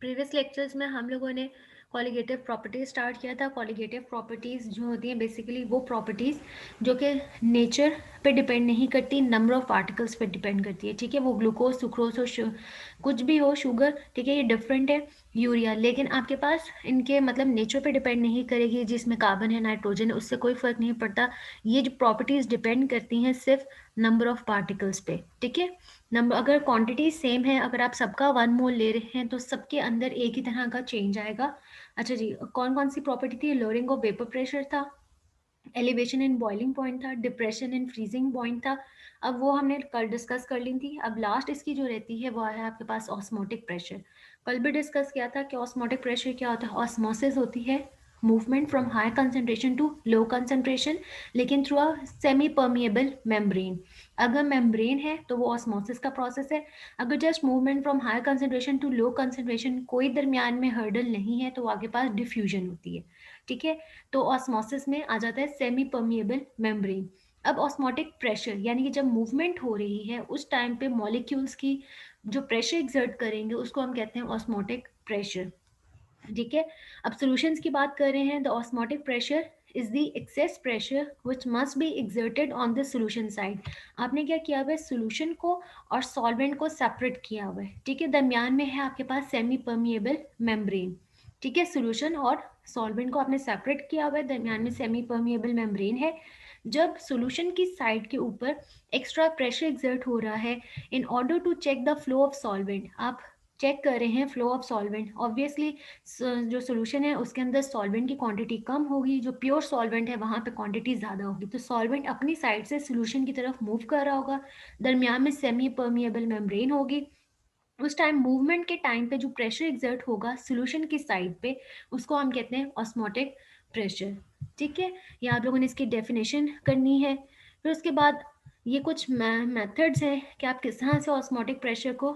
Previous lectures में हम लोगों ने कॉलिगेटिव प्रॉपर्टीज स्टार्ट किया था। कॉलिगेटिव प्रॉपर्टीज जो होती हैं बेसिकली वो प्रॉपर्टीज जो कि नेचर पे डिपेंड नहीं करती, नंबर ऑफ पार्टिकल्स पे डिपेंड करती है। ठीक है, वो ग्लूकोज, सुक्रोज और कुछ भी हो, शुगर, ठीक है, ये डिफरेंट है। यूरिया, लेकिन आपके पास इनके मतलब नेचर पे डिपेंड नहीं करेगी, जिसमें कार्बन है, नाइट्रोजन है, उससे कोई फर्क नहीं पड़ता। ये जो प्रॉपर्टीज डिपेंड करती हैं सिर्फ नंबर ऑफ पार्टिकल्स पे। ठीक है, नंबर अगर क्वांटिटी सेम है, अगर आप सबका 1 मोल ले रहे हैं तो सबके अंदर एक ही तरह का चेंज आएगा। अच्छा जी, कौन कौन सी प्रॉपर्टी थी? लोअरिंग ऑफ वेपर प्रेशर था, एलिवेशन इन बॉइलिंग पॉइंट था, डिप्रेशन इन फ्रीजिंग पॉइंट था। अब वो हमने कल डिस्कस कर ली थी। अब लास्ट इसकी जो रहती है वो है आपके पास ऑस्मोटिक प्रेशर। कल भी डिस्कस किया था कि ऑस्मोटिक प्रेशर क्या होता है। ऑस्मोसिस होती है movement from high concentration to low concentration, लेकिन through a semipermeable membrane. अगर मेम्ब्रेन है तो वो ऑस्मोसिस का प्रोसेस है। अगर just movement from high concentration to low concentration, कोई दरमियान में हर्डल नहीं है, तो आगे पास डिफ्यूजन होती है। ठीक है, तो ऑस्मोसिस में आ जाता है सेमी परमिएबल मेम्ब्रेन। अब ऑस्मोटिक प्रेशर यानी कि जब मूवमेंट हो रही है उस टाइम पे मॉलिक्यूल्स की जो प्रेशर एक्सर्ट करेंगे उसको हम कहते हैं ऑस्मोटिक प्रेशर। ठीक है, अब सॉल्यूशंस की बात कर रहे हैं। The osmotic pressure is the excess pressure which must be exerted on the solution side. आपने क्या किया हुआ है, सॉल्यूशन को और सॉल्वेंट को सेपरेट किया हुआ है। ठीक है, दरमियान में है आपके पास सेमी परमिएबल मेम्ब्रेन। ठीक है, सॉल्यूशन और सॉल्वेंट को आपने सेपरेट किया हुआ है, दरमियान में सेमी परमिएबल मेम्ब्रेन है। जब सॉल्यूशन की साइड के ऊपर एक्स्ट्रा प्रेशर एक्सर्ट हो रहा है in order to check the flow of solvent, आप चेक कर रहे हैं फ्लो ऑफ सॉल्वेंट, ऑब्वियसली जो सोल्यूशन है उसके अंदर सॉल्वेंट की क्वांटिटी कम होगी, जो प्योर सॉल्वेंट है वहाँ पे क्वांटिटी ज़्यादा होगी, तो सॉल्वेंट अपनी साइड से सोल्यूशन की तरफ मूव कर रहा होगा। दरमियान में सेमी परमिएबल मेम्ब्रेन होगी। उस टाइम मूवमेंट के टाइम पे जो प्रेशर एक्सर्ट होगा सोल्यूशन की साइड पे, उसको हम कहते हैं ऑस्मोटिक प्रेशर। ठीक है, ये आप लोगों ने इसकी डेफिनेशन करनी है। फिर उसके बाद ये कुछ मेथड्स हैं कि आप किस तरह से ऑस्मोटिक प्रेशर को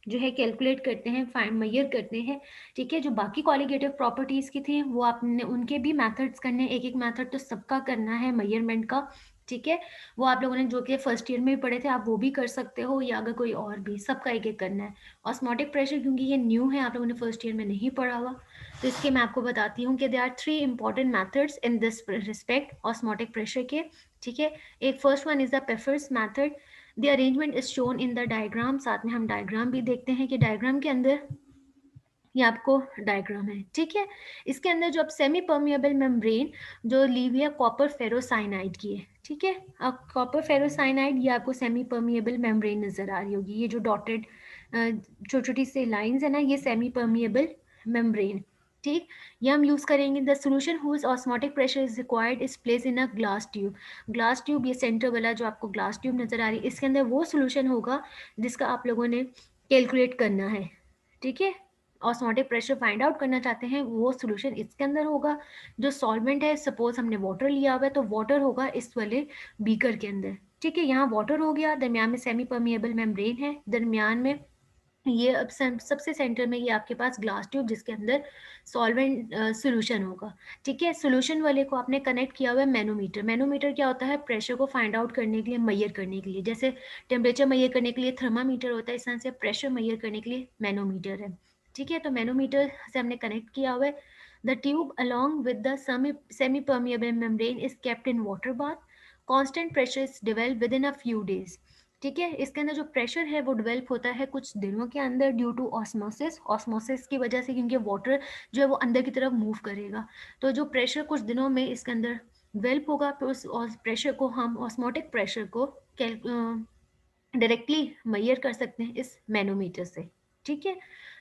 जो है कैलकुलेट करते हैं, फाइंड मेजर करते हैं। ठीक है, जो बाकी कॉलिगेटिव प्रॉपर्टीज की थी वो आपने उनके भी मेथड्स करने, एक एक मेथड तो सबका करना है मेजरमेंट का। ठीक है, वो आप लोगों ने जो कि फर्स्ट ईयर में भी पढ़े थे आप वो भी कर सकते हो, या अगर कोई और भी, सबका एक एक करना है। ऑस्मोटिक प्रेशर क्योंकि ये न्यू है, आप लोगों ने फर्स्ट ईयर में नहीं पढ़ा हुआ, तो इसके मैं आपको बताती हूँ कि they are 3 important methods in this respect osmotic pressure के। ठीक है, एक first one is the Pfeffer's method. The arrangement is shown in the diagram. साथ में हम डायग्राम भी देखते हैं कि डायग्राम के अंदर ये आपको डायग्राम है। ठीक है, इसके अंदर जो अब सेमी परमिएबल मेम्ब्रेन जो ली हुई है कॉपर फेरोसाइनाइड की है। ठीक है, अब कॉपर फेरोसाइनाइड ये आपको सेमी परमिएबल मेम्ब्रेन नजर आ रही होगी, ये जो डॉटेड छोटी छोटी से लाइंस है ना, ये सेमी परमिएबल मेम्ब्रेन। ठीक, ये हम यूज करेंगे। The solution whose osmotic pressure is required is place in a glass tube. Glass tube, ये सेंटर वाला जो आपको ग्लास ट्यूब नजर आ रही है, इसके अंदर वो सोल्यूशन होगा जिसका आप लोगों ने कैलकुलेट करना है। ठीक है, ऑस्मोटिक प्रेशर फाइंड आउट करना चाहते हैं, वो सोल्यूशन इसके अंदर होगा। जो सॉल्वेंट है, सपोज हमने वाटर लिया हुआ है तो वाटर होगा इस वाले बीकर के अंदर। ठीक है, यहाँ वाटर हो गया, दरमियान में सेमी परमिएबल मेम्ब्रेन है, दरमियान में ये अब सबसे सेंटर में ये आपके पास ग्लास ट्यूब जिसके अंदर सॉल्वेंट सॉल्यूशन होगा। ठीक है, सॉल्यूशन वाले को आपने कनेक्ट किया हुआ है मैनोमीटर। मैनोमीटर क्या होता है? प्रेशर को फाइंड आउट करने के लिए, मेजर करने के लिए, जैसे टेम्परेचर मेजर करने के लिए थर्मामीटर होता है, इस तरह से प्रेशर मेजर करने के लिए मैनोमीटर है। ठीक है, तो मैनोमीटर से हमने कनेक्ट किया हुआ है। The tube along with the semi permeable membrane is kept in water bath. Constant pressure is develop with in a few days. ठीक है, इसके अंदर जो प्रेशर है वो डेवलप होता है कुछ दिनों के अंदर ड्यू टू ऑस्मोसिस। ऑस्मोसिस की वजह से, क्योंकि वाटर जो है वो अंदर की तरफ मूव करेगा, तो जो प्रेशर कुछ दिनों में इसके अंदर डेवलप होगा, फिर उस प्रेशर को हम ऑस्मोटिक प्रेशर को डायरेक्टली मेजर कर सकते हैं इस मैनोमीटर से। ठीक है,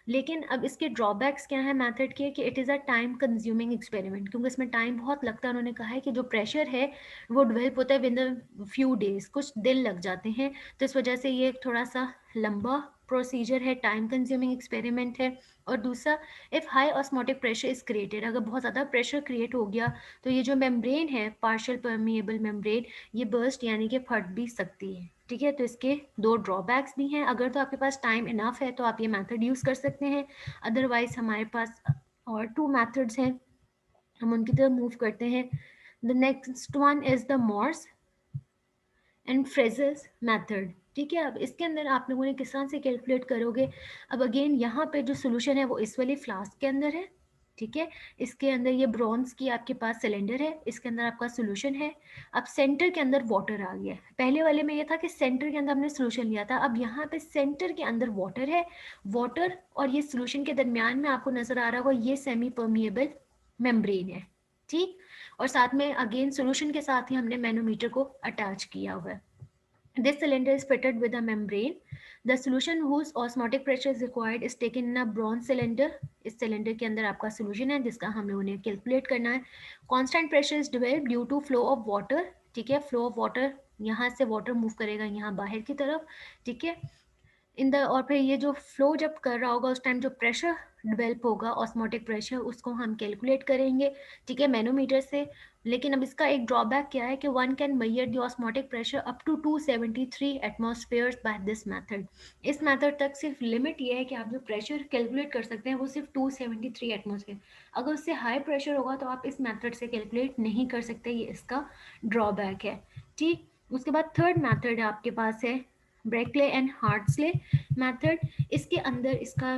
लेकिन अब इसके ड्रॉबैक्स क्या है मेथड के, कि it is a time consuming experiment, क्योंकि इसमें टाइम बहुत लगता है। उन्होंने कहा है कि जो प्रेशर है वो डेवलप होता है विद इन फ्यू डेज, कुछ दिन लग जाते हैं, तो इस वजह से ये थोड़ा सा लंबा प्रोसीजर है, टाइम कंज्यूमिंग एक्सपेरिमेंट है। और दूसरा, if high osmotic pressure is created, अगर बहुत ज़्यादा प्रेशर क्रिएट हो गया तो ये जो मेम्ब्रेन है, पार्शियल परमिएबल मेम्ब्रेन, ये बर्स्ट यानी कि फट भी सकती है। ठीक है, तो इसके 2 ड्रॉबैक्स भी हैं। अगर तो आपके पास टाइम इनफ है तो आप ये मेथड यूज़ कर सकते हैं, अदरवाइज हमारे पास और 2 मेथड्स हैं, हम उनकी तरफ मूव करते हैं। The next one is the Moore's and phrases method. ठीक है। अब इसके अंदर आप लोगों ने किस तरह से कैलकुलेट करोगे, अब अगेन यहाँ पे जो सोल्यूशन है वो इस वाली फ्लास्क के अंदर है, ठीक है। इसके अंदर ये ब्रॉन्ज की आपके पास सिलेंडर है, इसके अंदर आपका सोल्यूशन है। अब सेंटर के अंदर वाटर आ गया, पहले वाले में ये था कि सेंटर के अंदर हमने सोल्यूशन लिया था, अब यहाँ पे सेंटर के अंदर वाटर है, वाटर और ये सोल्यूशन के दरमियान में आपको नजर आ रहा होगा ये सेमी परमिएबल मेम्ब्रेन है, ठीक। और साथ में अगेन सोल्यूशन के साथ ही हमने मैनोमीटर को अटैच किया हुआ है। This cylinder is fitted with a membrane. The solution whose osmotic pressure is required is taken in a bronze cylinder. इस सिलेंडर के अंदर आपका सोल्यूशन है जिसका हम लोगों ने कैलकुलेट करना है। Constant pressure is developed due to flow of water. ठीक है, फ्लो ऑफ वाटर, यहाँ से वाटर मूव करेगा यहाँ बाहर की तरफ, ठीक है। इन द और फिर ये जो फ्लो जब कर रहा होगा उस टाइम जो प्रेशर डेवलप होगा ऑस्मोटिक प्रेशर, उसको हम कैलकुलेट करेंगे, ठीक है, मैनोमीटर से। लेकिन अब इसका एक ड्रॉबैक क्या है कि one can measure the osmotic pressure up to 273 atmospheres by this method. इस मेथड तक सिर्फ लिमिट ये है कि आप जो प्रेशर कैलकुलेट कर सकते हैं वो सिर्फ 273 एटमॉस्फेयर, अगर उससे हाई प्रेशर होगा तो आप इस मेथड से कैलकुलेट नहीं कर सकते, ये इसका ड्रॉबैक है, ठीक। उसके बाद थर्ड मेथड आपके पास है ब्रेकले एंड हार्ट्सले मेथड। इसके अंदर इसका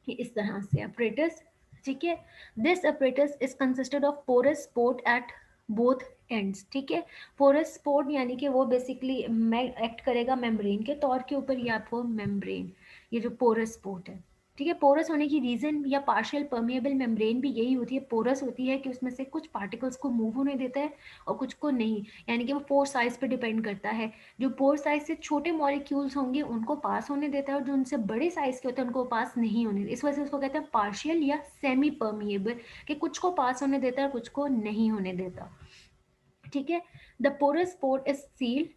इस तरह से apparatus, ठीक है। This apparatus is consisted of porous support at both ends, ठीक है। पोरस स्पोर्ट यानी कि वो बेसिकली एक्ट करेगा मेम्ब्रेन के तौर के ऊपर, ये आपको मेम्ब्रेन, ये जो पोरस स्पोर्ट है, ठीक है। पोरस होने की रीजन या पार्शियल परमिएबल मेम्ब्रेन भी यही होती है, पोरस होती है कि उसमें से कुछ पार्टिकल्स को मूव होने देता है और कुछ को नहीं, यानी कि वो पोर साइज पे डिपेंड करता है। जो पोर साइज से छोटे मॉलिक्यूल्स होंगे उनको पास होने देता है और जो उनसे बड़े साइज के होते हैं उनको पास नहीं होने देता, इस वजह से उसको कहते हैं पार्शियल या सेमी परमिएबल, कि कुछ को पास होने देता है और कुछ को नहीं होने देता, ठीक है। The porous support is sealed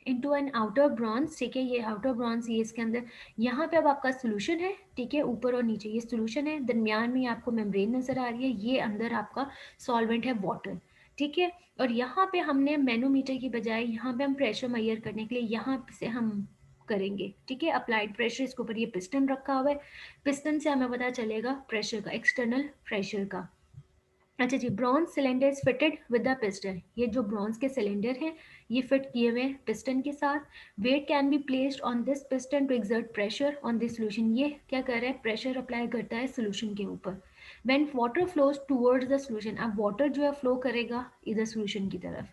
into an outer bronze, ठीक है, ये आउटर ब्रॉन्ज, ये इसके अंदर, यहाँ पे अब आपका सोल्यूशन है, ठीक है, ऊपर और नीचे ये सोल्यूशन है, दरमियान में आपको मेम्ब्रेन नजर आ रही है, ये अंदर आपका सॉल्वेंट है वाटर, ठीक है। और यहाँ पे हमने मैनोमीटर की बजाय यहाँ पे हम प्रेशर मेजर करने के लिए यहाँ से हम करेंगे, ठीक है, अप्लाइड प्रेशर, इसके ऊपर ये पिस्टन रखा हुआ है, पिस्टन से हमें पता चलेगा प्रेशर का, एक्सटर्नल प्रेशर का। अच्छा जी, bronze cylinder is fitted with the piston, ये जो ब्रॉन्ज के सिलेंडर हैं ये फिट किए हुए पिस्टन के साथ। Weight can be placed on this piston to exert pressure on this solution, ये क्या कर रहा है, प्रेशर अप्लाई करता है सोल्यूशन के ऊपर। When water flows towards the solution, अब वाटर जो है फ्लो करेगा इधर सोल्यूशन की तरफ,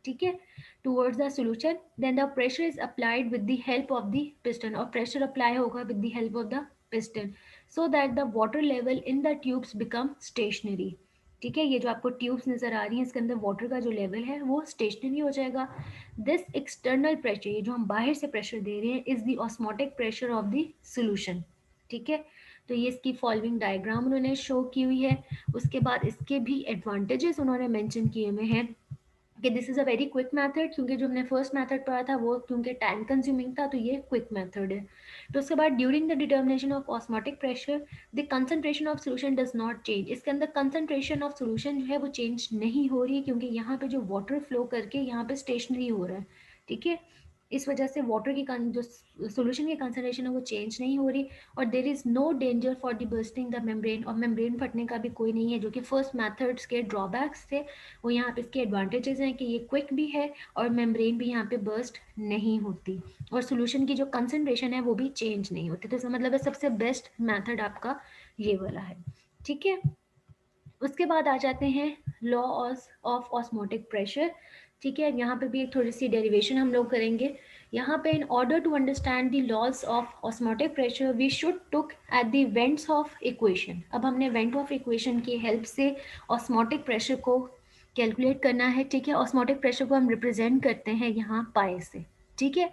ठीक है, towards the solution, then the pressure is applied with the help of the piston, और प्रेशर अप्लाई होगा with the help of the piston, so that the water level in the tubes become stationary, ठीक है। ये जो आपको tubes नजर आ रही हैं इसके अंदर वाटर का जो लेवल है वो स्टेशनरी हो जाएगा। दिस एक्सटर्नल प्रेशर, ये जो हम बाहर से प्रेशर दे रहे हैं, is the osmotic pressure of the solution, ठीक है। तो ये इसकी फॉलोइंग डायग्राम उन्होंने शो की हुई है। उसके बाद इसके भी एडवांटेजेस उन्होंने मेंशन किए हुए हैं कि this is a very quick method, क्योंकि जो हमने फर्स्ट मेथड पढ़ा था वो क्योंकि टाइम कंज्यूमिंग था, तो ये क्विक मेथड है। तो उसके बाद during the determination of osmotic pressure the concentration of solution does not change, इसके अंदर कंसंट्रेशन ऑफ सोल्यूशन जो है वो चेंज नहीं हो रही, क्योंकि यहाँ पे जो वाटर फ्लो करके यहाँ पे स्टेशनरी हो रहा है, ठीक है। इस वजह से वाटर की जो सोल्यूशन की कंसंट्रेशन है वो चेंज नहीं हो रही, और there is no danger for the bursting the membrane, और मेम्ब्रेन फटने का भी कोई नहीं है, जो कि फर्स्ट मेथड्स के ड्रॉबैक्स थे, वो यहाँ पे इसके एडवांटेजेस हैं कि ये क्विक भी है और मेम्ब्रेन भी यहाँ पे बर्स्ट नहीं होती, और सोल्यूशन की जो कंसंट्रेशन है वो भी चेंज नहीं होती, तो इसका मतलब है सबसे बेस्ट मेथड आपका ये वाला है, ठीक है। उसके बाद आ जाते हैं लॉ ऑफ ऑस्मोटिक प्रेशर, ठीक है। यहाँ पे भी एक थोड़ी सी डेरिवेशन हम लोग करेंगे। यहाँ पे in order to understand the laws of osmotic pressure we should took at the van'ts of equation, अब हमने वेंट ऑफ इक्वेशन की हेल्प से ऑस्मोटिक प्रेशर को कैलकुलेट करना है, ठीक है। ऑस्मोटिक प्रेशर को हम रिप्रेजेंट करते हैं यहाँ पाए से, ठीक है।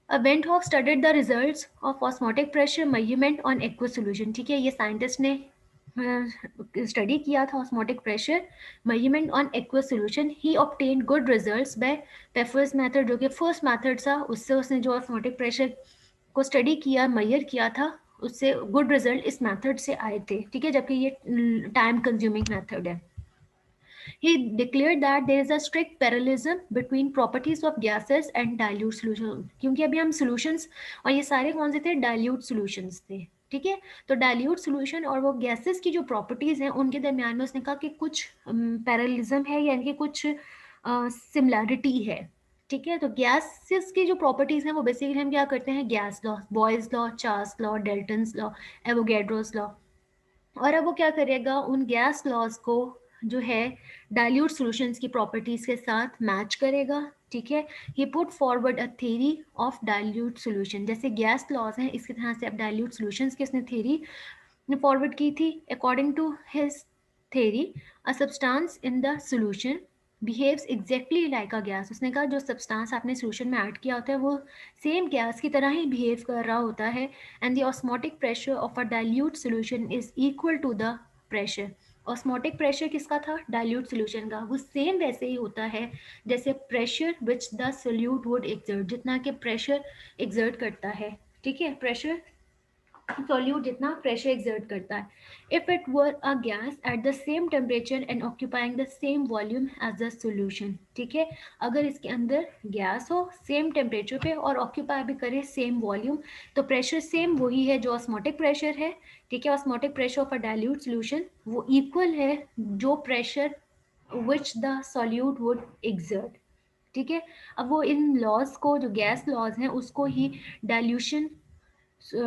Van't Hoff studied the results of osmotic pressure measurement on aqueous solution, ठीक है, ये साइंटिस्ट ने स्टडी किया था osmotic pressure measurement on aqueous solution. He obtained good results by Pfeffer's method, जो कि फर्स्ट मेथड था, उससे उसने जो ऑस्मोटिक प्रेशर को स्टडी किया, मेजर किया था, उससे गुड रिजल्ट इस मेथड से आए थे, ठीक है, जबकि ये टाइम कंज्यूमिंग मेथड है। He declared that there is a strict parallelism between properties of gases and dilute solution, क्योंकि अभी हम solutions और ये सारे कौन से थे, dilute solutions थे, ठीक है। तो डाइल्यूट सोल्यूशन और वो गैसेस की जो प्रॉपर्टीज हैं उनके दरमियान में उसने कहा कि कुछ पैरेललिज्म है, यानी कि कुछ सिमिलैरिटी है, ठीक है। तो गैसेस की जो प्रॉपर्टीज हैं वो बेसिकली हम क्या करते हैं, gas law, boys law, Charles law, Dalton's law, Avogadro's law. और अब वो क्या करेगा, उन गैस लॉज को जो है डाइल्यूट सॉल्यूशंस की प्रॉपर्टीज के साथ मैच करेगा। ठीक है, he put forward a theory of dilute solution. जैसे गैस लॉज हैं इसी तरह से अब डाइल्यूट सॉल्यूशंस की उसने थ्योरी फॉरवर्ड की थी। According to his theory, a substance in the solution behaves exactly like a gas. उसने कहा जो सब्सटेंस आपने सॉल्यूशन में ऐड किया होता है वो सेम गैस की तरह ही बिहेव कर रहा होता है। And the osmotic pressure of a dilute solution is equal to the pressure. Osmotic pressure किसका था, डाइल्यूट सॉल्यूशन का, वो सेम वैसे ही होता है जैसे pressure which the solute would exert, जितना कि प्रेशर एक्सर्ट करता है। ठीक है, प्रेशर सॉल्यूट जितना प्रेशर एक्सर्ट करता है। If it were a gas at the same temperature and occupying the same volume as the solution. ठीक है, अगर इसके अंदर गैस हो सेम टेम्परेचर पे और ऑक्यूपाई भी करे सेम वॉल्यूम, तो प्रेशर सेम वही है जो ऑस्मोटिक प्रेशर है। ठीक है, osmotic pressure of a dilute solution वो इक्वल है जो pressure which the solute would exert. ठीक है, अब वो इन लॉज को, जो गैस लॉज हैं, उसको ही डाइल्यूशन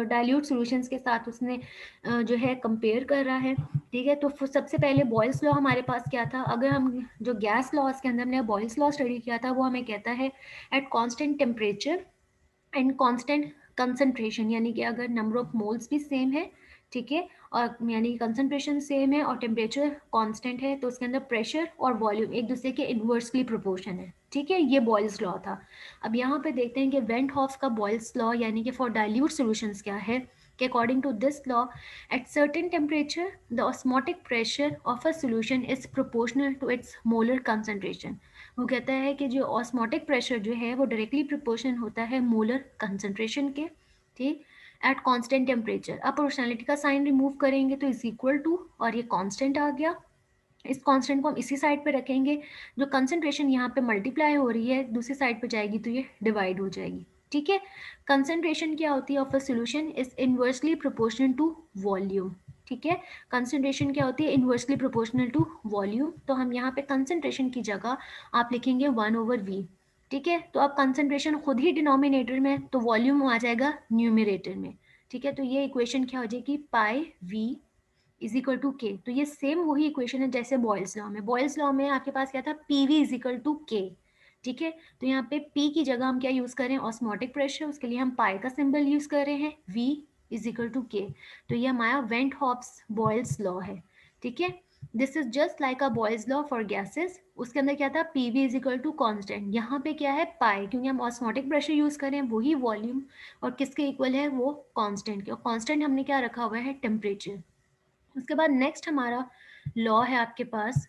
डाइल्यूट सॉल्यूशंस के साथ उसने जो है कंपेयर कर रहा है। ठीक है, तो सबसे पहले बॉयल्स लॉ हमारे पास क्या था, अगर हम जो गैस लॉज के अंदर हमने बॉयल्स लॉ स्टडी किया था वो हमें कहता है at constant temperature and constant concentration, यानी कि अगर नंबर ऑफ मोल्स भी सेम है, ठीक है, और यानी कि कंसंट्रेशन सेम है और टेम्परेचर कांस्टेंट है, तो उसके अंदर प्रेशर और वॉल्यूम एक दूसरे के इन्वर्सली प्रोपोर्शन है। ठीक है, ये बॉयल्स लॉ था। अब यहाँ पे देखते हैं कि वेंट हॉफ्स का बॉयल्स लॉ यानी कि फॉर डाइल्यूट सॉल्यूशंस क्या है, कि according to this law at certain temperature the osmotic pressure of a solution is proportional to its molar concentration. वो कहता है कि जो ऑस्मोटिक प्रेशर जो है वो डायरेक्टली प्रोपोर्शन होता है मोलर कंसंट्रेशन के। ठीक, एट कांस्टेंट टेम्परेचर। अब प्रोपोर्शनलिटी का साइन रिमूव करेंगे तो इज इक्वल टू, और ये कांस्टेंट आ गया, इस कांस्टेंट को हम इसी साइड पे रखेंगे, जो कंसंट्रेशन यहाँ पे मल्टीप्लाई हो रही है दूसरी साइड पे जाएगी तो ये डिवाइड हो जाएगी। ठीक है, कंसंट्रेशन क्या होती है of a solution is inversely proportional to volume. ठीक है, कंसंट्रेशन क्या होती है, इनवर्सली प्रोपोर्शनल टू वॉल्यूम। तो हम यहाँ पे कंसंट्रेशन की जगह आप लिखेंगे 1/v। ठीक है, तो अब कंसंट्रेशन खुद ही डिनोमिनेटर में, तो वॉल्यूम आ जाएगा न्यूमिनेटर में। ठीक है, तो ये इक्वेशन क्या हो जाएगी, pi v is equal to K. तो ये सेम वही इक्वेशन है जैसे बॉयल्स लॉ में। बॉयल्स लॉ में आपके पास क्या था, P V is equal to K. ठीक है, तो यहाँ पे पी की जगह हम क्या यूज कर रहे हैं, ऑस्मोटिक प्रेशर, उसके लिए हम पाई का सिंबल यूज कर रहे हैं, we is equal to K. तो ये हमारा वेंट हॉप्स बॉयल्स लॉ है। ठीक है, this is just like a Boyle's law for gases. उसके अंदर क्या था, P V is equal to constant, यहाँ पे क्या है पाई, क्योंकि हम ऑस्मोटिक प्रेशर यूज करें वही वॉल्यूम और किसके इक्वल है, वो कॉन्स्टेंट के, और कॉन्स्टेंट हमने क्या रखा हुआ है, टेम्परेचर। उसके बाद नेक्स्ट हमारा लॉ है आपके पास,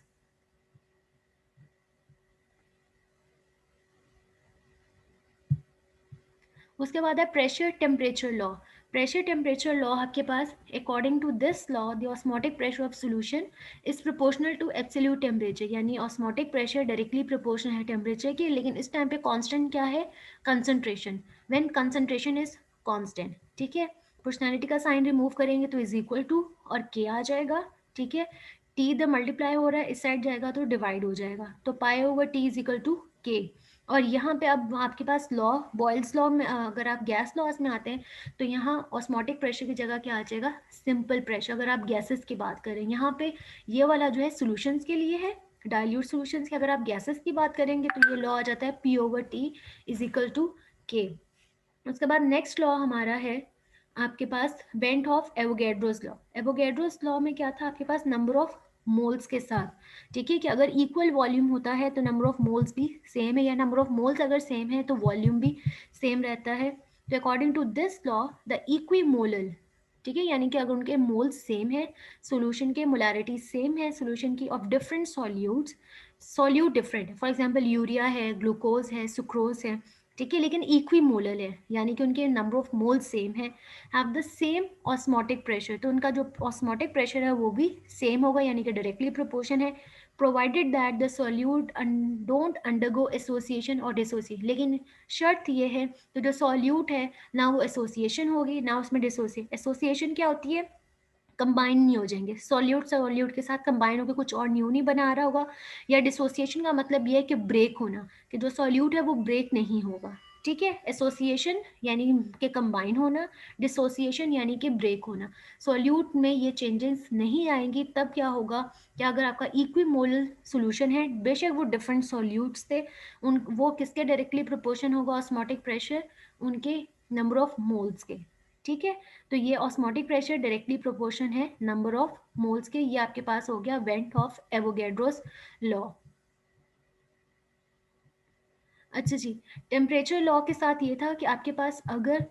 उसके बाद है pressure temperature law. Pressure temperature law आपके पास, according to this law the osmotic pressure of solution is proportional to absolute temperature, यानी ऑस्मोटिक प्रेशर डायरेक्टली प्रोपोर्शनल है टेम्परेचर की, लेकिन इस टाइम पे कांस्टेंट क्या है, concentration, when concentration is constant. ठीक है, प्रोपोर्शनैलिटी का साइन रिमूव करेंगे तो इज इक्वल टू और के आ जाएगा। ठीक है, टी इधर मल्टीप्लाई हो रहा है, इस साइड जाएगा तो डिवाइड हो जाएगा, तो pi over T is equal to K. और यहाँ पे अब आपके पास लॉ, बॉयल्स लॉ में अगर आप गैस लॉज में आते हैं तो यहाँ ऑस्मोटिक प्रेशर की जगह क्या आ जाएगा, सिंपल प्रेशर, अगर आप गैसेस की बात करें। यहाँ पे ये वाला जो है सॉल्यूशंस के लिए है, डाइल्यूट सॉल्यूशंस की, अगर आप गैसेस की बात करेंगे तो ये लॉ आ जाता है P over T is equal to K. उसके बाद नेक्स्ट लॉ हमारा है आपके पास Van't Hoff Avogadro's law. Avogadro's law में क्या था आपके पास, नंबर ऑफ मोल्स के साथ। ठीक है, कि अगर इक्वल वॉल्यूम होता है तो नंबर ऑफ मोल्स भी सेम है, या नंबर ऑफ मोल्स अगर सेम है तो वॉल्यूम भी सेम रहता है। तो according to this law the equimolal, ठीक है, यानी कि अगर उनके मोल्स सेम है, सोल्यूशन के मोलारिटी सेम है, सोल्यूशन की of different solutes, solute different, for example urea है, ग्लूकोज है, सुक्रोज है, ठीक है, लेकिन इक्विमोलल है, यानी कि उनके नंबर ऑफ मोल सेम है, have the same osmotic pressure, तो उनका जो ऑस्मोटिक प्रेशर है वो भी सेम होगा, यानी कि डायरेक्टली प्रोपोर्शन है, provided that the solute don't undergo association और डिसोसिएशन। लेकिन शर्त ये है, तो जो सॉल्यूट है ना वो एसोसिएशन होगी ना उसमें डिसोसिएशन। एसोसिएशन क्या होती है, कंबाइन नहीं हो जाएंगे, सॉल्यूट सॉल्यूट के साथ कंबाइन होकर कुछ और न्यू नहीं बना रहा होगा। या डिसोसिएशन का मतलब ये है कि ब्रेक होना, कि जो सॉल्यूट है वो ब्रेक नहीं होगा। ठीक है, एसोसिएशन यानी कि कंबाइन होना, डिसोसिएशन यानी कि ब्रेक होना। सॉल्यूट में ये चेंजेस नहीं आएंगी। तब क्या होगा कि अगर आपका इक्विमोलल सॉल्यूशन है, बेशक वो डिफरेंट सॉल्यूट्स थे, उन वो किसके डायरेक्टली प्रोपोर्शन होगा ऑस्मोटिक प्रेशर, उनके नंबर ऑफ मोल्स के। ठीक है, तो ये ऑस्मोटिक प्रेशर डायरेक्टली प्रोपोर्शन है नंबर ऑफ मोल्स के। ये आपके पास हो गया वेंट ऑफ एवोगैड्रोस लॉ। अच्छा जी, टेम्परेचर लॉ के साथ ये था कि आपके पास अगर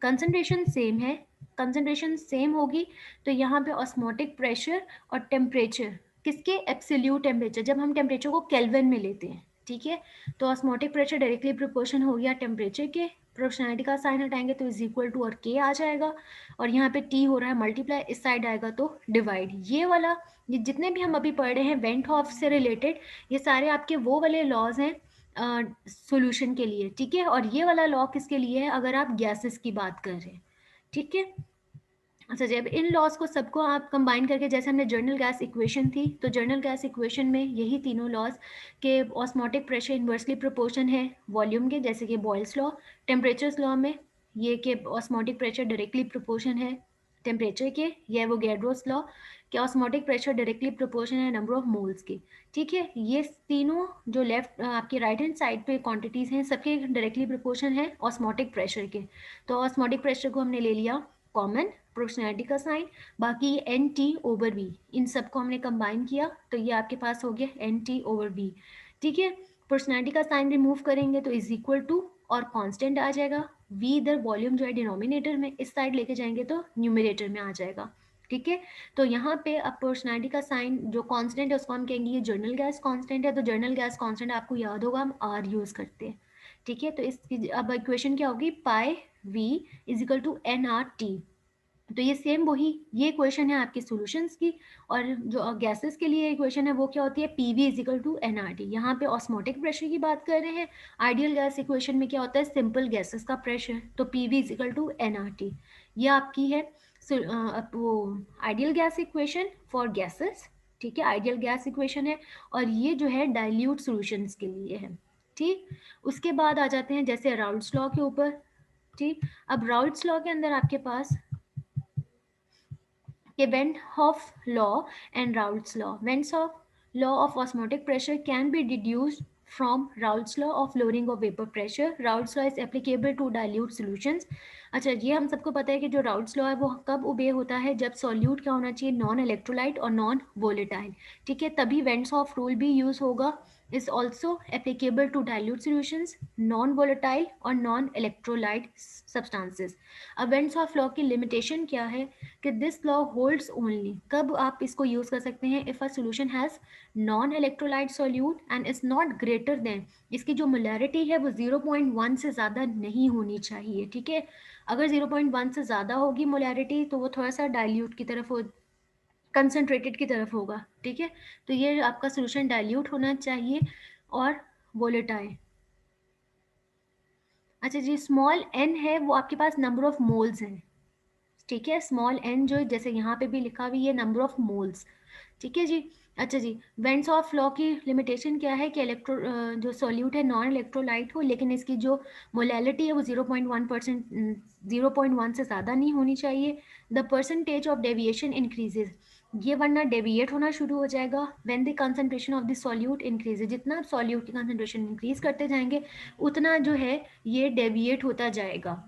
कंसंट्रेशन सेम है, कंसंट्रेशन सेम होगी, तो यहाँ पे ऑस्मोटिक प्रेशर और टेम्परेचर किसके, एब्सोल्यूट टेम्परेचर, जब हम टेम्परेचर को केल्विन में लेते हैं। ठीक है, तो ऑस्मोटिक प्रेशर डायरेक्टली प्रोपोर्शन हो गया टेम्परेचर के, प्रोपोर्शनलिटी का साइन हटाएंगे तो इज इक्वल टू और के आ जाएगा, और यहाँ पे टी हो रहा है मल्टीप्लाई, इस साइड आएगा तो डिवाइड। ये वाला, ये जितने भी हम अभी पढ़ रहे हैं वेंट हॉफ से रिलेटेड, ये सारे आपके वो वाले लॉज हैं सॉल्यूशन के लिए। ठीक है, और ये वाला लॉ किसके लिए है, अगर आप गैसेस की बात कर रहे हैं। ठीक है, अच्छा जब इन लॉज को सबको आप कंबाइन करके, जैसे हमने जर्नल गैस इक्वेशन थी, तो जर्नल गैस इक्वेशन में यही तीनों लॉज के ऑस्मोटिक प्रेशर इन्वर्सली प्रोपोर्शन है वॉल्यूम के, जैसे कि बॉयल्स लॉ। टेम्परेचर लॉ में ये कि ऑस्मोटिक प्रेशर डायरेक्टली प्रोपोर्शन है टेम्परेचर के, ये वो गैड्रोस लॉ कि ऑस्मोटिक प्रेशर डायरेक्टली प्रोपोर्शन है नंबर ऑफ मोल्स के। ठीक है, ये तीनों जो लेफ्ट आपकी राइट हैंड साइड पे क्वांटिटीज हैं, सबके डायरेक्टली प्रोपोर्शन है ऑस्मोटिक प्रेशर के। तो ऑस्मोटिक प्रेशर को हमने ले लिया कॉमन, प्रोपोर्शनैलिटी का साइन, बाकी एन टी ओवर वी, इन सबको हमने कंबाइन किया तो ये आपके पास हो गया एन टी ओवर वी। ठीक है, प्रोपोर्शनैलिटी का साइन रिमूव करेंगे तो इज इक्वल टू और कांस्टेंट आ जाएगा, वी इधर वॉल्यूम जो है डिनोमिनेटर में, इस साइड लेके जाएंगे तो न्यूमिनेटर में आ जाएगा। ठीक है, तो यहाँ पे अब प्रोपोर्शनैलिटी का साइन जो कांस्टेंट है उसको हम कहेंगे ये जर्नल गैस कांस्टेंट है, तो जर्नल गैस कांस्टेंट आपको याद होगा हम आर यूज करते हैं। ठीक है, तो इसकी अब इक्वेशन क्या होगी, pi V is equal to n R T. तो ये सेम वही ये इक्वेशन है आपकी सॉल्यूशंस की, और जो गैसेस के लिए इक्वेशन है वो क्या होती है, P V is equal to n R T. यहाँ पे ऑस्मोटिक प्रेशर की बात कर रहे हैं, आइडियल गैस इक्वेशन में क्या होता है, सिंपल गैसेस का प्रेशर, तो P V is equal to n R T. ये आपकी है वो ideal gas equation for gases. ठीक है, आइडियल गैस इक्वेशन है, और ये जो है डाइल्यूट सॉल्यूशंस के लिए है। ठीक, उसके बाद आ जाते हैं जैसे राउल्ट्स लॉ के ऊपर। ठीक, अब राउल्ट्स लॉ के अंदर आपके पास कि Van Hoff law and Raoult's law. Van Hoff law of osmotic pressure can be deduced from Raoult's law of lowering of vapor pressure. Raoult's law is applicable to dilute solutions. अच्छा, ये हम सबको पता है कि जो राउल्ट्स लॉ है वो कब ओबे होता है, जब सॉल्यूट क्या होना चाहिए, नॉन इलेक्ट्रोलाइट और नॉन वोलेटाइल। ठीक है, तभी वेंट्स ऑफ रूल भी यूज होगा। is also applicable to dilute solutions, non-volatile और non-electrolyte substances. अब वेंट्स ऑफ लॉ की लिमिटेशन क्या है कि दिस लॉ होल्ड्स ओनली, कब आप इसको यूज कर सकते हैं, if a solution has non electrolyte solute and is not greater than, इसकी जो मोलैरिटी है वो 0.1 से ज़्यादा नहीं होनी चाहिए। ठीक है, अगर 0.1 से ज़्यादा होगी मोलैरिटी तो वो थोड़ा सा डाइल्यूट की तरफ हो, कंसनट्रेटेड की तरफ होगा। ठीक है, तो ये आपका सोल्यूशन डाइल्यूट होना चाहिए और वोलेटाइल। अच्छा जी, स्मॉल एन है वो आपके पास नंबर ऑफ मोल्स हैं। ठीक है, स्मॉल एन जो जैसे यहाँ पे भी लिखा हुई है नंबर ऑफ मोल्स। ठीक है जी, अच्छा जी, वेंट्स ऑफ लॉ की लिमिटेशन क्या है कि इलेक्ट्रो जो सॉल्यूट है नॉन इलेक्ट्रोलाइट हो, लेकिन इसकी जो मोलैलिटी है वो 0.1% 0.1 से ज़्यादा नहीं होनी चाहिए। The percentage of deviation increases, ये वरना डेविएट होना शुरू हो जाएगा when the concentration of the solute increases, जितना आप सॉल्यूट की कंसंट्रेशन इंक्रीज करते जाएंगे उतना जो है ये डेविएट होता जाएगा।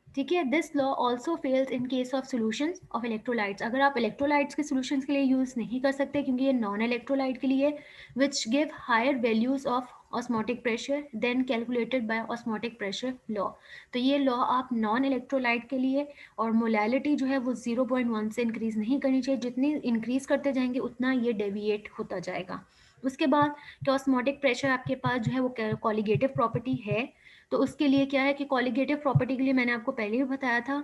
ठीक है, this law also fails in case of solutions of electrolytes, अगर आप इलेक्ट्रोलाइट्स के सोल्यूशंस के लिए यूज नहीं कर सकते क्योंकि ये नॉन इलेक्ट्रोलाइट के लिए, which give higher values of osmotic pressure than calculated by osmotic pressure law. तो ये लॉ आप नॉन इलेक्ट्रोलाइट के लिए, और मोलैलिटी जो है वो 0.1 से इंक्रीज नहीं करनी चाहिए, जितनी इंक्रीज करते जाएंगे उतना ये डेविएट होता जाएगा। उसके बाद कि ऑस्मोटिक प्रेशर आपके पास जो है वो कॉलिगेटिव प्रॉपर्टी है, तो उसके लिए क्या है कि कॉलिगेटिव प्रॉपर्टी के लिए मैंने आपको पहले भी बताया था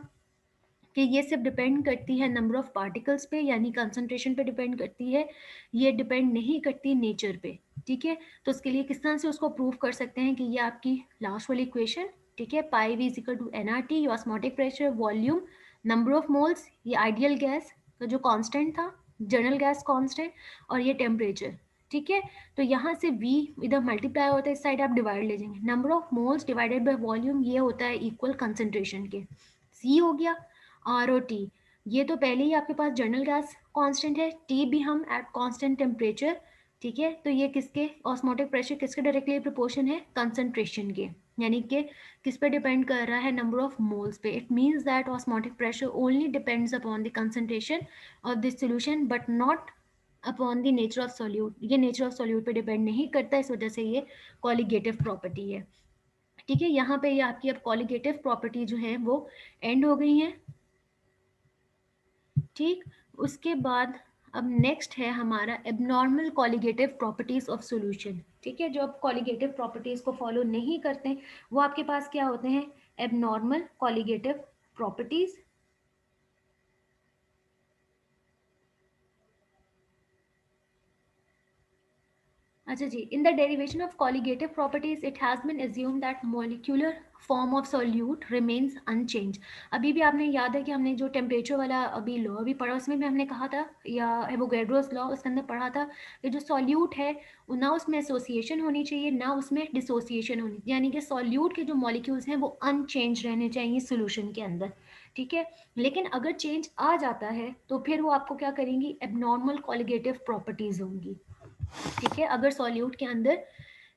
कि ये सिर्फ डिपेंड करती है नंबर ऑफ पार्टिकल्स पे, यानी कंसंट्रेशन पे डिपेंड करती है, ये डिपेंड नहीं करती नेचर पे। ठीक है, तो उसके लिए किस तरह से उसको प्रूव कर सकते हैं कि ये आपकी लास्ट वाली इक्वेशन ठीक है, pi V is equal to nRT, ये osmotic pressure, volume, number of moles, ये आइडियल गैस का जो कांस्टेंट था, जनरल गैस कांस्टेंट, और ये टेम्परेचर। ठीक है, तो यहाँ से V इधर मल्टीप्लाई होता है, इस साइड आप डिवाइड ले जाएंगे, number of moles divided by volume, ये होता है इक्वल कंसंट्रेशन के। C हो गया ROT, ये तो पहले ही आपके पास जनरल गैस कांस्टेंट है, T भी हम एट कांस्टेंट टेम्परेचर। ठीक है, तो ये किसके ऑस्मोटिक प्रेशर किसके डायरेक्टली प्रोपोर्शन है, कंसंट्रेशन के, यानी कि किस पे डिपेंड कर रहा है, नंबर ऑफ मोल्स पे। It means that osmotic pressure only depends upon the concentration of this solution but not upon the nature of solute. ये नेचर ऑफ सॉल्यूट पे डिपेंड नहीं करता, इस वजह से ये कॉलिगेटिव प्रॉपर्टी है। ठीक है, यहाँ पे ये आपकी अब कॉलिगेटिव प्रॉपर्टी जो है वो एंड हो गई है। ठीक, उसके बाद अब नेक्स्ट है हमारा abnormal colligative properties of solution. ठीक है, जो आप कॉलिगेटिव प्रॉपर्टीज को फॉलो नहीं करते वो आपके पास क्या होते हैं, एबनॉर्मल कॉलिगेटिव प्रॉपर्टीज। अच्छा जी, in the derivation of colligative properties it has been assumed that molecular form of solute remains unchange. अभी भी आपने याद है कि हमने जो टेम्परेचर वाला अभी लॉ अभी पढ़ा, उसमें भी हमने कहा था, या एवोगैड्रोस लॉ, उसके अंदर पढ़ा था कि जो सॉल्यूट है ना उसमें एसोसिएशन होनी चाहिए ना उसमें डिसोसिएशन होनी, यानी कि सॉल्यूट के जो मॉलिक्यूल्स हैं वो अनचेंज रहने चाहिए सोल्यूशन के अंदर। ठीक है, लेकिन अगर चेंज आ जाता है तो फिर वो आपको क्या करेंगी, एबनॉर्मल कॉलिगेटिव प्रॉपर्टीज होंगी। ठीक है, अगर सॉल्यूट के अंदर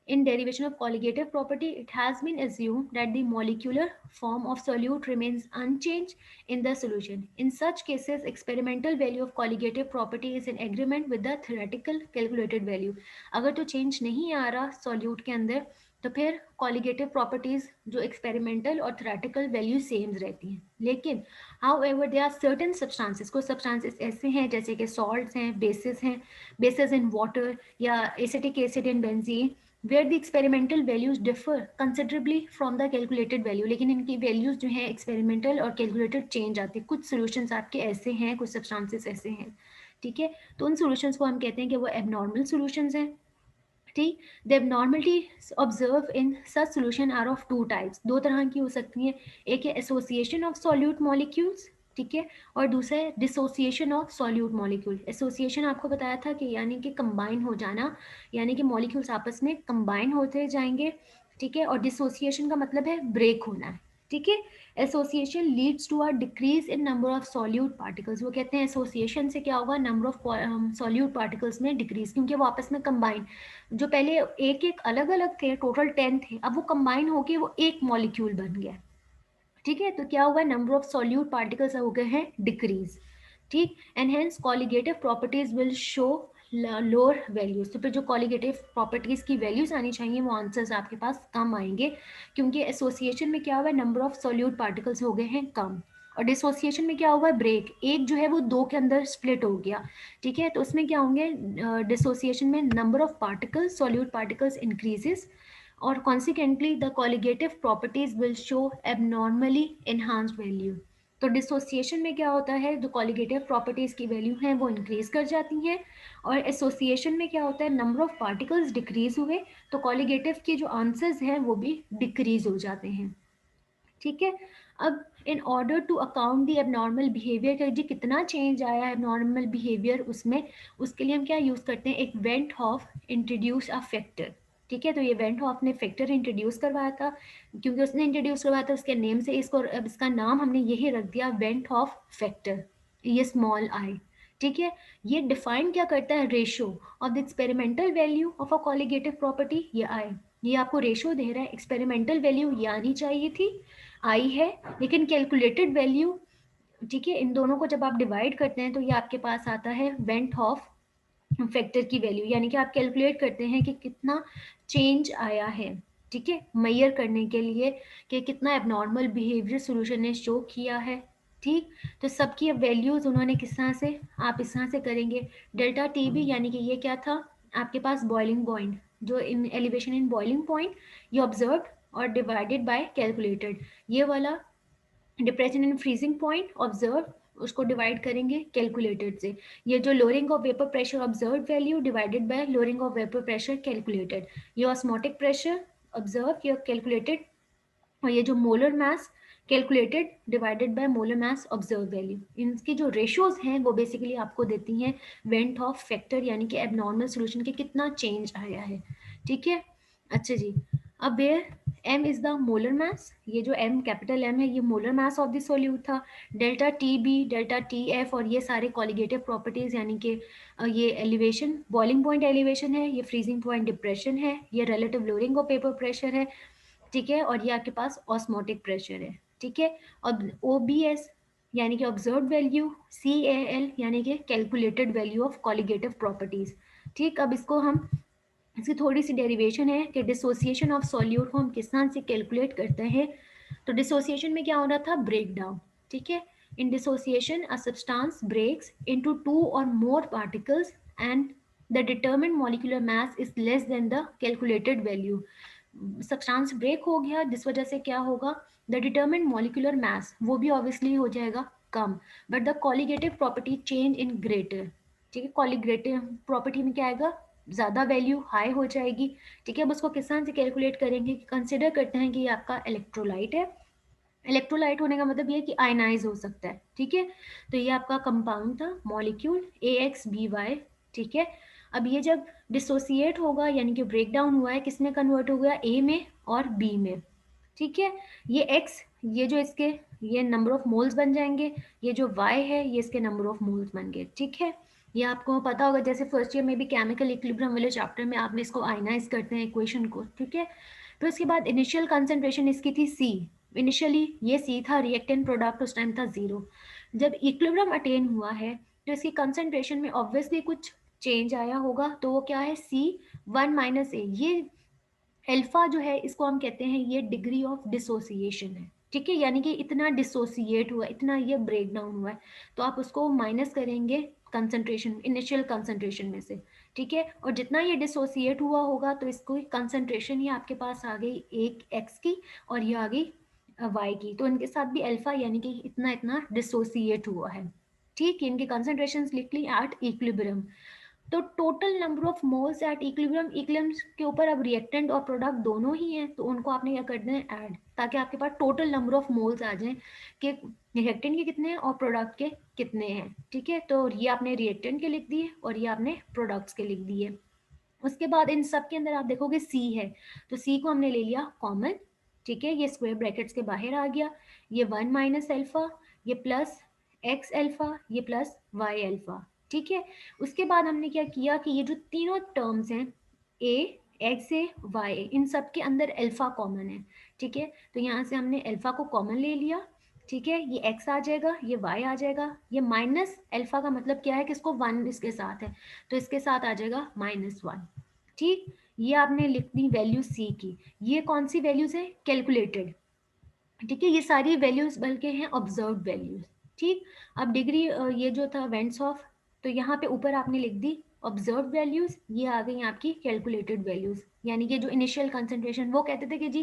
in derivation of colligative property it has been assumed that the molecular form of solute remains unchanged in the solution. In such cases experimental value of colligative property is in agreement with the theoretical calculated value. अगर तो change नहीं आ रहा solute के अंदर तो फिर colligative properties जो experimental और थ्योरेटिकल वैल्यू सेम रहती हैं। लेकिन however they are certain substances, कुछ सब्सटेंसेस ऐसे हैं जैसे कि सॉल्ट्स हैं, बेसिस इन वाटर या acetic acid in benzene, where the experimental values differ considerably from the calculated value, लेकिन इनकी वैल्यूज जो है एक्सपेरिमेंटल और कैलकुलेटेड चेंज आती है। कुछ सोल्यूशंस आपके ऐसे हैं, कुछ सब्सटेंसेस ऐसे हैं। ठीक है, तो उन सोल्यूशंस को हम कहते हैं कि वो एबनॉर्मल सोल्यूशंस हैं। ठीक, the abnormality observe in such solution are of two types, दो तरह की हो सकती हैं, एक है एसोसिएशन ऑफ सॉल्यूट मॉलिक्यूल्स, ठीक है, और दूसरा है dissociation of solute molecule. Association आपको बताया था कि यानी कि कंबाइन हो जाना, यानी कि मॉलिक्यूल्स आपस में कंबाइन होते जाएंगे। ठीक है, और डिसोसिएशन का मतलब है ब्रेक होना है। ठीक है, association leads to a decrease in number of solute particles, वो कहते हैं एसोसिएशन से क्या होगा, नंबर ऑफ सॉल्यूट पार्टिकल्स में डिक्रीज, क्योंकि वो आपस में कंबाइन, जो पहले एक एक अलग अलग थे टोटल 10 थे, अब वो कंबाइन होके वो एक मॉलिक्यूल बन गया। ठीक है, तो क्या हुआ, नंबर ऑफ सॉल्यूट पार्टिकल्स हो गए हैं डिक्रीज। ठीक, and hence colligative properties will show lower values, तो फिर जो कॉलिगेटिव प्रॉपर्टीज की वैल्यूज आनी चाहिए वो आंसर्स आपके पास कम आएंगे, क्योंकि एसोसिएशन में क्या हुआ है, नंबर ऑफ सॉल्यूट पार्टिकल्स हो गए हैं कम, और डिसोसिएशन में क्या हुआ है, ब्रेक, एक जो है वो दो के अंदर स्प्लिट हो गया। ठीक है, तो उसमें क्या होंगे, डिसोसिएशन में number of particles solute particles increases, और consequently the colligative properties will show abnormally enhanced value। तो डिसोसिएशन में क्या होता है, जो कॉलिगेटिव प्रॉपर्टीज की वैल्यू हैं वो इंक्रीज कर जाती हैं, और एसोसिएशन में क्या होता है, नंबर ऑफ पार्टिकल्स डिक्रीज हुए तो कॉलिगेटिव के जो आंसर्स हैं वो भी डिक्रीज हो जाते हैं। ठीक है, अब in order to account the abnormal behaviour का जी कितना चेंज आया है एबनॉर्मल बिहेवियर उसमें, उसके लिए हम क्या यूज़ करते हैं, एक van't Hoff introduce a factor. ठीक है, तो ये वेंट हॉफ ने फैक्टर इंट्रोड्यूस करवाया था, क्योंकि उसने इंट्रोड्यूस करवाया था उसके नेम से इसको, अब इसका नाम हमने यही रख दिया वेंट हॉफ फैक्टर, ये स्मॉल आई। ठीक है, ये डिफाइन क्या करता है, ratio of the experimental value of a colligative property, ये आई, ये आपको रेशो दे रहा है, एक्सपेरिमेंटल वैल्यू ये आनी चाहिए थी, आई है, लेकिन कैलकुलेटेड वैल्यू, ठीक है, इन दोनों को जब आप डिवाइड करते हैं तो ये आपके पास आता है वेंट हॉफ फैक्टर की वैल्यू, यानी कि आप कैलकुलेट करते हैं कि कितना चेंज आया है। ठीक है, मेजर करने के लिए कि कितना एबनॉर्मल बिहेवियर सॉल्यूशन ने शो किया है। ठीक, तो सबकी वैल्यूज उन्होंने किस तरह से, आप इस तरह से करेंगे, डेल्टा टी बी, यानी कि ये क्या था आपके पास बॉइलिंग पॉइंट, जो इन एलिवेशन इन बॉइलिंग पॉइंट ये ऑब्जर्व और डिवाइडेड बाय कैलकुलेटेड, ये वाला depression in freezing point observe, उसको डिवाइड करेंगे कैलकुलेटेड से, ये जो lowering of vapour pressure observe value divided by lowering of vapour pressure calculated, ये ऑस्मोटिक प्रेशर ऑब्जर्व, ये कैलकुलेटेड और ये जो molar mass calculated divided by molar mass observe value, इनकी जो रेशियोज हैं वो बेसिकली आपको देती हैं वेंट ऑफ फैक्टर यानी कि एबनॉर्मल सोल्यूशन के कितना चेंज आया है। ठीक है, अच्छा जी। अब where m is the molar mass, ये जो m कैपिटल M है ये molar mass of the solute था। Delta T B, delta T F और ये सारे कॉलिगेटिव प्रॉपर्टीज यानी कि ये एलिवेशन बॉइलिंग पॉइंट एलिवेशन है, ये फ्रीजिंग पॉइंट डिप्रेशन है, ये relative loading of paper pressure है। ठीक है, और ये आपके पास ऑस्मोटिक प्रेशर है। ठीक है, और ओ बी एस यानी कि observe value, C A L यानी कि calculated value of colligative properties. ठीक, अब इसको हम इसकी थोड़ी सी डेरिवेशन है कि डिसोसिएशन ऑफ सॉल्यूट को हम किस तरह से कैलकुलेट करते हैं। तो डिसोसिएशन में क्या हो रहा था, ब्रेक डाउन। ठीक है, in dissociation a substance breaks into two और more particles and the determined molecular mass is less than the calculated value. Substance break हो गया जिस वजह से क्या होगा, द डिटरमिन्ड मॉलिक्यूलर मास वो भी ऑब्वियसली हो जाएगा कम, but the colligative property change in greater. ठीक है, कॉलिगेटिव प्रॉपर्टी में क्या आएगा, ज़्यादा वैल्यू हाई हो जाएगी। ठीक है, अब उसको किस तरह से कैलकुलेट करेंगे, कंसिडर करते हैं कि ये आपका इलेक्ट्रोलाइट है। इलेक्ट्रोलाइट होने का मतलब ये है कि आयनाइज हो सकता है। ठीक है, तो ये आपका कंपाउंड था मॉलिक्यूल AXBY। ठीक है, अब ये जब डिसोसिएट होगा यानी कि ब्रेक डाउन हुआ है, किस में कन्वर्ट हो गया, A में और B में। ठीक है, ये X, ये जो इसके ये नंबर ऑफ मोल्स बन जाएंगे, ये जो Y है ये इसके नंबर ऑफ मोल्स बन गए। ठीक है, ये आपको पता होगा जैसे फर्स्ट ईयर में भी केमिकल इक्विलिब्रियम वाले चैप्टर में आपने इसको आयनाइज करते हैं इक्वेशन को। ठीक है, फिर उसके बाद इनिशियल कंसंट्रेशन इसकी थी C। इनिशियली ये C था, रिएक्टेंट प्रोडक्ट उस टाइम था 0। जब इक्विलिब्रियम अटेन हुआ है तो इसकी कंसंट्रेशन में ऑब्वियसली कुछ चेंज आया होगा, तो वो क्या है, C1 - A। ये अल्फा जो है इसको हम कहते हैं ये डिग्री ऑफ डिसोसिएशन है। ठीक है, यानी कि इतना डिसोसिएट हुआ, इतना ये ब्रेक डाउन हुआ है, तो आप उसको माइनस करेंगे कंसंट्रेशन, इनिशियल कंसंट्रेशन में से। ठीक है, और जितना ये डिसोसिएट हुआ होगा तो इसको कंसंट्रेशन ही आपके पास आ गई एक एक्स की और ये आ गई वाई की, तो इनके साथ भी अल्फा यानी कि इतना इतना डिसोसिएट हुआ है। ठीक, इनकी कंसंट्रेशन लिख ली एट इक्विलिब्रियम। तो total number of moles at equilibrium, equilibrium के ऊपर अब रिएक्टेंट और प्रोडक्ट दोनों ही हैं, तो उनको आपने क्या कर देना है, ऐड, ताकि आपके पास टोटल नंबर ऑफ मोल्स आ जाएं कि रिएक्टेंट के कितने हैं और प्रोडक्ट के कितने हैं। ठीक है, तो ये आपने रिएक्टेंट के लिख दिए और ये आपने प्रोडक्ट्स के लिख दिए। उसके बाद इन सब के अंदर आप देखोगे C है, तो C को हमने ले लिया कॉमन। ठीक है, ये स्क्वायर ब्रैकेट्स के बाहर आ गया, ये 1 - अल्फा, ये प्लस X अल्फा, ये प्लस Y अल्फा। ठीक है, उसके बाद हमने क्या किया कि ये जो तीनों टर्म्स हैं A, X, Y, इन सब के अंदर अल्फा कॉमन है। ठीक है, तो यहाँ से हमने अल्फा को कॉमन ले लिया। ठीक है, ये x आ जाएगा, ये y आ जाएगा, ये माइनस अल्फा का मतलब क्या है कि इसको 1 इसके साथ है, तो इसके साथ आ जाएगा -1। ठीक, ये आपने लिख दी वैल्यू C की। ये कौन सी वैल्यूज है, कैलकुलेटेड। ठीक है, ये सारी वैल्यूज बल्कि हैं ऑब्जर्व वैल्यूज। ठीक, अब डिग्री ये जो था वेंट्स ऑफ, तो यहाँ पे ऊपर आपने लिख दी ऑब्जर्व वैल्यूज, ये आ गई आपकी कैलकुलेटेड वैल्यूज। यानी कि जो इनिशियल कंसंट्रेशन वो कहते थे कि जी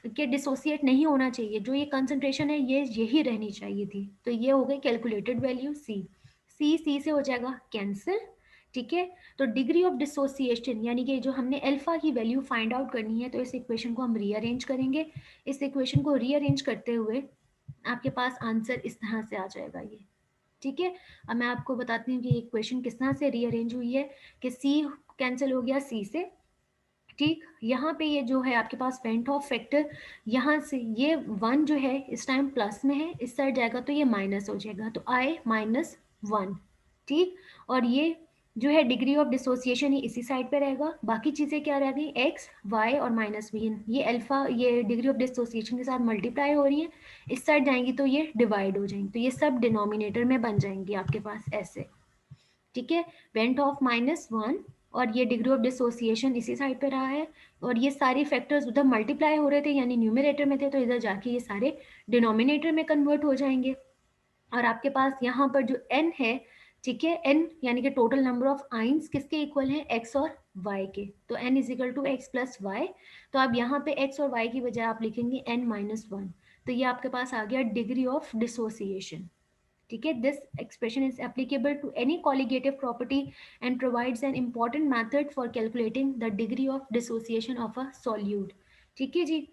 कि डिसोसिएट नहीं होना चाहिए, जो ये कंसंट्रेशन है ये यही रहनी चाहिए थी, तो ये हो गई कैलकुलेटेड वैल्यू C। C से हो जाएगा कैंसिल। ठीक है, तो डिग्री ऑफ डिसोसिएशन यानी कि जो हमने अल्फा की वैल्यू फाइंड आउट करनी है, तो इस इक्वेशन को हम रीअरेंज करेंगे। इस इक्वेशन को रीअरेंज करते हुए आपके पास आंसर इस तरह से आ जाएगा ये। ठीक है, अब मैं आपको बताती हूँ कि इक्वेशन किस तरह से रीअरेंज हुई है कि C कैंसिल हो गया C से। ठीक, यहाँ पे ये जो है आपके पास वेंट ऑफ फैक्टर, यहाँ से ये 1 जो है इस टाइम प्लस में है, इस साइड जाएगा तो ये माइनस हो जाएगा, तो I-1। ठीक, और ये जो है डिग्री ऑफ डिसोसिएशन ये इसी साइड पे रहेगा, बाकी चीज़ें क्या रह गई, x, y और -v, ये अल्फा ये डिग्री ऑफ डिसोसिएशन के साथ मल्टीप्लाई हो रही है, इस साइड जाएंगी तो ये डिवाइड हो जाएंगी, तो ये सब डिनोमिनेटर में बन जाएंगी आपके पास ऐसे। ठीक है, वेंट ऑफ -1 और ये डिग्री ऑफ डिसोसिएशन इसी साइड पे रहा है, और ये सारी फैक्टर्स उधर मल्टीप्लाई हो रहे थे यानी न्यूमरेटर में थे, तो इधर जाके ये सारे डिनोमिनेटर में कन्वर्ट हो जाएंगे। और आपके पास यहाँ पर जो n है, ठीक है, n यानी कि टोटल नंबर ऑफ आइंस किसके इक्वल हैं, x और y के, तो n = x + y। तो अब यहाँ पे x और y की बजाय आप लिखेंगे n-1, तो ये आपके पास आ गया डिग्री ऑफ डिसोसिएशन। ठीक है, this expression is applicable to any colligative property and provides an important method for calculating the degree of dissociation of a solute. ठीक है जी,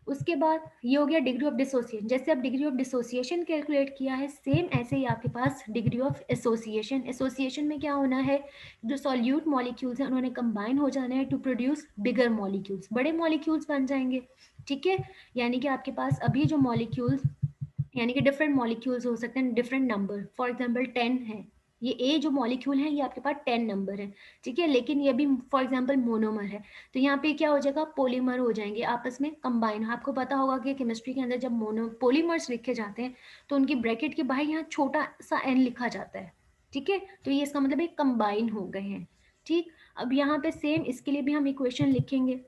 उसके बाद ये हो गया डिग्री ऑफ डिसोसिएशन। जैसे अब डिग्री ऑफ डिसोसिएशन कैलकुलेट किया है, सेम ऐसे ही आपके पास डिग्री ऑफ एसोसिएशन। एसोसिएशन में क्या होना है, जो सॉल्यूट मॉलिक्यूल्स हैं उन्होंने कंबाइन हो जाना है टू प्रोड्यूस बिगर मॉलिक्यूल्स, बड़े मॉलिक्यूल्स बन जाएंगे। ठीक है, यानी कि आपके पास अभी जो मॉलिक्यूल्स, यानी कि डिफरेंट मॉलिक्यूल्स हो सकते हैं, डिफरेंट नंबर, फॉर एग्जांपल 10 है, ये ए जो मॉलिक्यूल है ये आपके पास 10 नंबर है। ठीक है, लेकिन ये भी फॉर एग्जांपल मोनोमर है, तो यहाँ पे क्या हो जाएगा, पोलीमर हो जाएंगे, आपस में कंबाइन। आपको पता होगा कि केमिस्ट्री के अंदर जब मोनो पोलीमर्स लिखे जाते हैं तो उनकी ब्रैकेट के बाहर यहाँ छोटा सा एन लिखा जाता है। ठीक है, तो ये इसका मतलब एक कंबाइन हो गए हैं। ठीक, अब यहाँ पे सेम इसके लिए भी हम इक्वेशन लिखेंगे।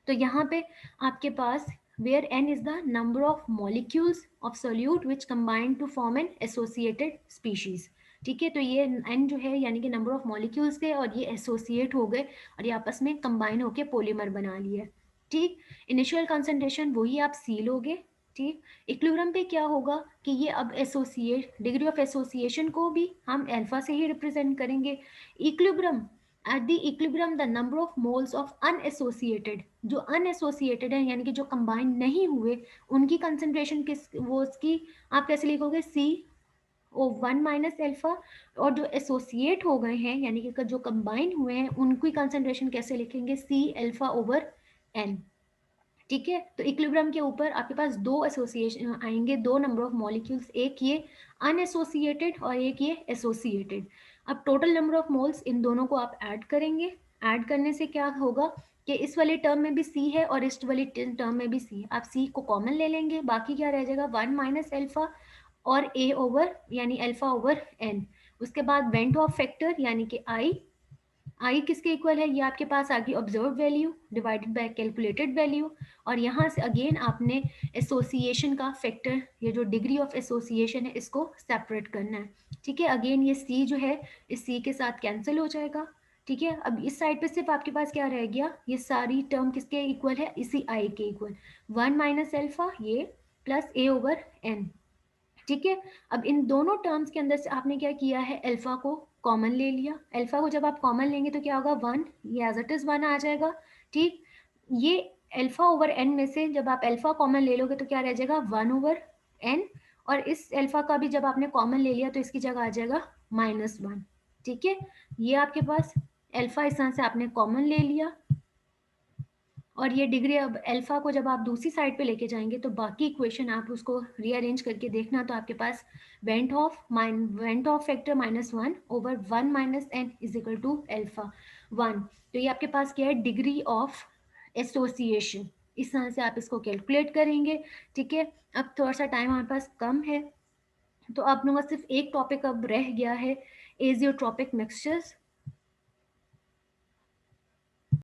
तो यहाँ पे आपके पास where n is the number of molecules of solute which combine to form an associated species। ठीक है, तो ये n जो है यानी कि नंबर ऑफ मॉलिक्यूल्स थे और ये एसोसिएट हो गए और ये आपस में कंबाइन होके पॉलीमर बना लिया। ठीक, इनिशियल कंसंट्रेशन वही आप सी लोगे। ठीक, इक्विलिब्रियम पे क्या होगा कि ये अब एसोसिएट, डिग्री ऑफ एसोसिएशन को भी हम अल्फा से ही रिप्रेजेंट करेंगे। Equilibrium, at the equilibrium the number of moles of unassociated, जो अनएसोसिएटेड है यानी कि जो कंबाइन नहीं हुए, उनकी कंसंट्रेशन किस, वो उसकी आप कैसे लिखोगे, सी ओ वन माइनस एल्फा। और जो एसोसिएट हो गए हैं यानी कि जो कंबाइन हुए हैं उनकी कंसंट्रेशन कैसे लिखेंगे, सी एल्फा ओवर एन। ठीक है, तो इक्विलिब्रियम के ऊपर आपके पास दो एसोसिएशन आएंगे, दो नंबर ऑफ मॉलिक्यूल्स, एक ये अनएसोसिएटेड और एक ये एसोसिएटेड। अब टोटल नंबर ऑफ मोल्स इन दोनों को आप ऐड करेंगे। ऐड करने से क्या होगा कि इस वाले टर्म में भी सी है और इस वाली टर्म में भी सी है, आप सी को कॉमन ले लेंगे, बाकी क्या रह जाएगा, वन माइनस एल्फा और ए ओवर यानी एल्फा ओवर एन। उसके बाद वेंट ऑफ फैक्टर यानी कि आई किसके इक्वल है, ये आपके पास आ गई observe value divided by calculated value. और यहाँ से अगेन आपने एसोसिएशन का फैक्टर, ये जो डिग्री ऑफ एसोसिएशन है इसको सेपरेट करना है। ठीक है, अगेन ये सी जो है इस सी के साथ कैंसिल हो जाएगा। ठीक है, अब इस साइड पे सिर्फ आपके पास क्या रह गया, ये सारी टर्म किसके इक्वल है, इसी आई के इक्वल, वन माइनस एल्फा ये प्लस ए ओवर एन। ठीक है, अब इन दोनों टर्म्स के अंदर से आपने क्या किया है, अल्फा को कॉमन ले लिया। अल्फा को जब आप कॉमन लेंगे तो क्या होगा, वन, ये एज इट इज वन आ जाएगा। ठीक, ये अल्फा ओवर एन में से जब आप अल्फा कॉमन ले लोगे तो क्या रह जाएगा, वन ओवर एन। और इस अल्फा का भी जब आपने कॉमन ले लिया तो इसकी जगह आ जाएगा माइनस वन। ठीक है, ये आपके पास अल्फा इस तरह से आपने कॉमन ले लिया। और ये डिग्री, अब अल्फा को जब आप दूसरी साइड पे लेके जाएंगे तो बाकी इक्वेशन आप उसको रीअरेंज करके देखना, तो आपके पास Van't Hoff factor minus one over one minus n is equal to alpha one. तो ये आपके पास क्या है, डिग्री ऑफ एसोसिएशन। इस तरह से आप इसको कैलकुलेट करेंगे। ठीक है, अब थोड़ा सा टाइम हमारे पास कम है तो आप लोगों का सिर्फ एक टॉपिक अब रह गया है, एजियोट्रॉपिक मिक्सचर्स।